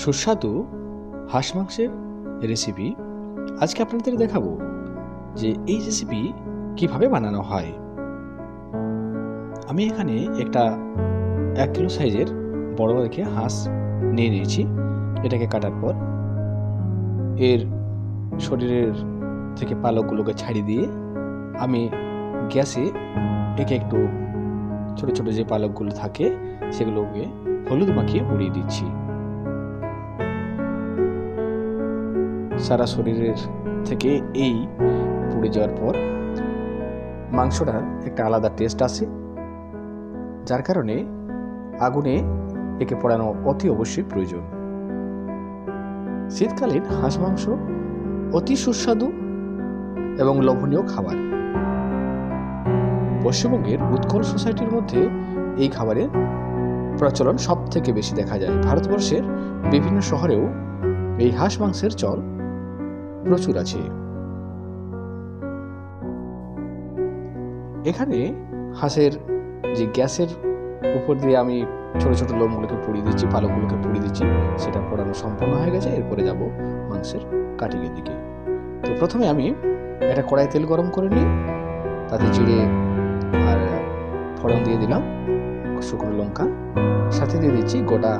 সুস্বাদু হাঁস মাংসের রেসিপি আজকে আপনাদের দেখাবো যে এই রেসিপি কিভাবে বানানো হয়। আমি এখানে একটা 1 কিলো সাইজের বড় রেখে হাঁস নিয়ে নিয়েছি। এটাকে কাটার পর এর শরীরের থেকে পালকগুলোকে ছাড়িয়ে দিয়ে আমি গ্যাসে একে একটু ছোট ছোট যে পালকগুলো থাকে সেগুলোকে হলুদ মাখিয়ে পুড়িয়ে দিচ্ছি। সারা শরীরের থেকে এই পুড়ে যাওয়ার পর মাংসটার একটা আলাদা টেস্ট আসে, যার কারণে আগুনে একে পোড়ানো অতি অবশ্যই প্রয়োজন। শীতকালীন হাঁস মাংস অতি সুস্বাদু এবং লোভনীয় খাবার। পশ্চিমবঙ্গের উৎকল সোসাইটির মধ্যে এই খাবারের প্রচলন সব থেকে বেশি দেখা যায়। ভারতবর্ষের বিভিন্ন শহরেও এই হাঁস মাংসের চল প্রচুর আছে। এখানে হাঁসের যে গ্যাসের উপর দিয়ে আমি ছোট ছোট লোমগুলোকে পুড়িয়ে দিচ্ছি, পালকগুলোকে পুড়িয়ে দিচ্ছি, সেটা পোড়ানো সম্পূর্ণ হয়ে গেছে। এরপরে যাব মাংসের কাটিংয়ের দিকে। তো প্রথমে আমি একটা কড়াই তেল গরম করে নিই, তাতে জিরে আর ফোড়ন দিয়ে দিলাম, শুকনো লঙ্কা, সাথে দিয়ে দিচ্ছি গোটা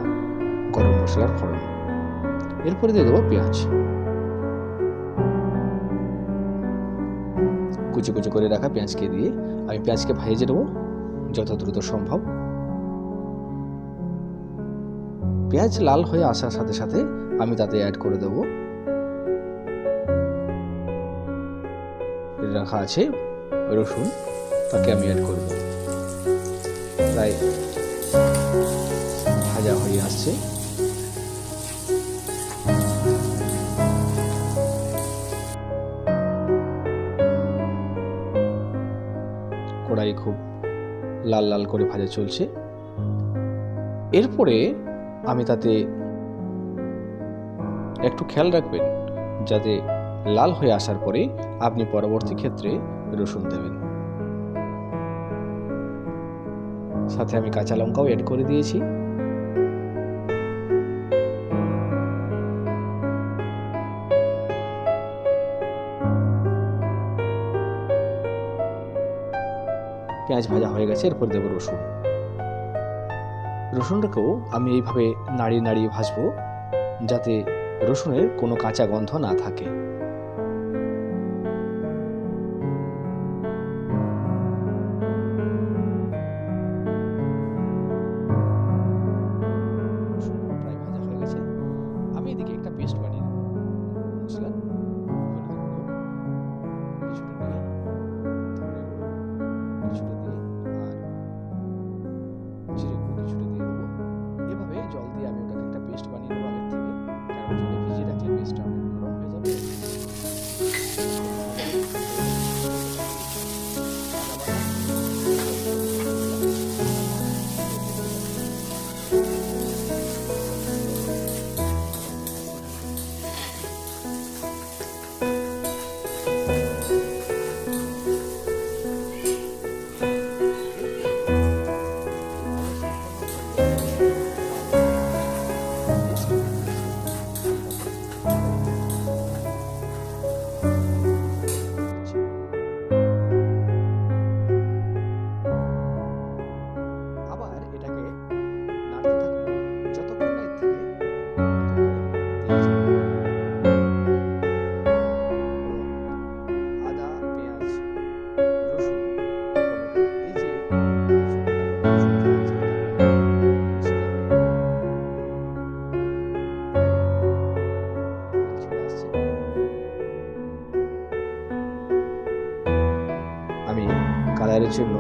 গরম মশলার ফোড়ন। এরপরে দিয়ে দেবো পেঁয়াজ, কুচি কুচি করে রাখা পেঁয়াজকে দিয়ে আমি পেঁয়াজকে ভেজে নেব যত দ্রুত সম্ভব। পেঁয়াজ লাল হয়ে আসার সাথে সাথে আমি তাতে অ্যাড করে দেব রাখা আছে রসুন, তাকে আমি অ্যাড করব। প্রায় ভাজা হয়ে আসছে। কড়াই খুব লাল লাল করে ভাজা চলছে। এরপরে আমি তাতে একটু খেয়াল রাখবেন যাতে লাল হয়ে আসার পরে আপনি পরবর্তী ক্ষেত্রে রসুন দেবেন। সাথে আমি কাঁচা লঙ্কাও অ্যাড করে দিয়েছি। পেঁয়াজ ভাজা হয়ে গেছে, এরপর দেবো রসুন। রসুনটাকেও আমি এইভাবে নাড়িয়ে নাড়িয়ে ভাজবো যাতে রসুনের কোনো কাঁচা গন্ধ না থাকে। প্রায় ভাজা হয়ে গেছে। আমি এদিকে একটা পেস্ট বানিয়ে নেব মশলা, কিছুটা দিয়ে আর জিরে গুঁড়ো কিছুটা দিয়ে দেবো। এভাবে জল দিয়ে আমি ওটাকে একটা পেস্ট বানিয়ে নেবো আগের থেকে, কারণ জলে ভিজিয়ে রাখলে পেস্টটা অনেক নরম হয়ে যাবে। আমি কালারের জন্য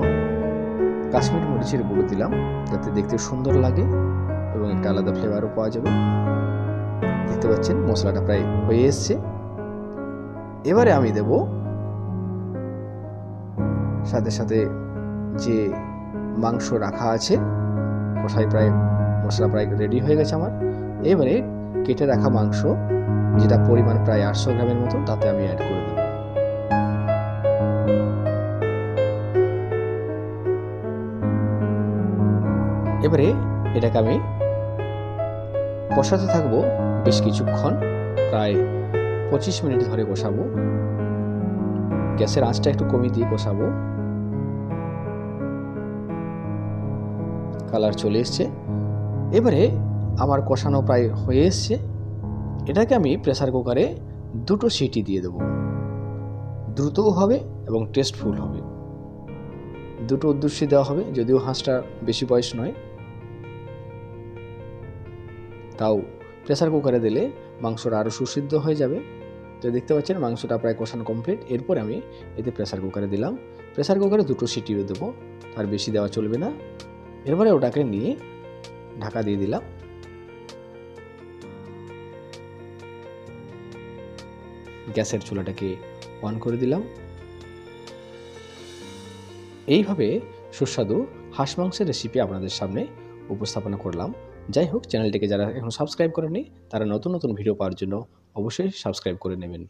কাশ্মীরি মরিচের গুঁড়ো দিলাম যাতে দেখতে সুন্দর লাগে এবং একটা আলাদা ফ্লেভারও পাওয়া যাবে। দেখতে পাচ্ছেন মশলাটা প্রায় হয়ে এসছে। এবারে আমি দেব সাথে সাথে যে মাংস রাখা আছে, কষাই প্রায় মশলা প্রায় রেডি হয়ে গেছে আমার। এবারে কেটে রাখা মাংস, যেটা পরিমাণ প্রায় 800 গ্রামের মতো, তাতে আমি অ্যাড করে দেব। এবারে এটাকে আমি কষাতে থাকবো বেশ কিছুক্ষণ, প্রায় 25 মিনিট ধরে কষাবো। গ্যাসের আঁচটা একটু কমিয়ে দিয়ে কষাবো। কালার চলে এসছে। এবারে আমার কষানো প্রায় হয়ে এসছে। এটাকে আমি প্রেসার কুকারে 2টো সিটি দিয়ে দেবো। দ্রুতও হবে এবং টেস্টফুল হবে। 2টো উদ্দেশ্যে দেওয়া হবে, যদিও হাঁসটা বেশি বয়স নয়, তাও প্রেসার কুকারে দিলে মাংসটা আরও সুসিদ্ধ হয়ে যাবে। তো দেখতে পাচ্ছেন মাংসটা প্রায় কষানো কমপ্লিট। এরপর আমি এতে প্রেসার কুকারে দিলাম। প্রেসার কুকারে 2টো সিটিও দেবো, তার বেশি দেওয়া চলবে না। এরপরে ওটাকে নিয়ে ঢাকা দিয়ে দিলাম। গ্যাসের চুলাটাকে অন করে দিলাম। এইভাবে সুস্বাদু হাঁস মাংসের রেসিপি আপনাদের সামনে উপস্থাপনা করলাম। যাই হোক, চ্যানেলটিকে যারা এখন সাবস্ক্রাইব করেননি তারা নতুন নতুন ভিডিও পাওয়ার জন্য অবশ্যই সাবস্ক্রাইব করে নেবেন।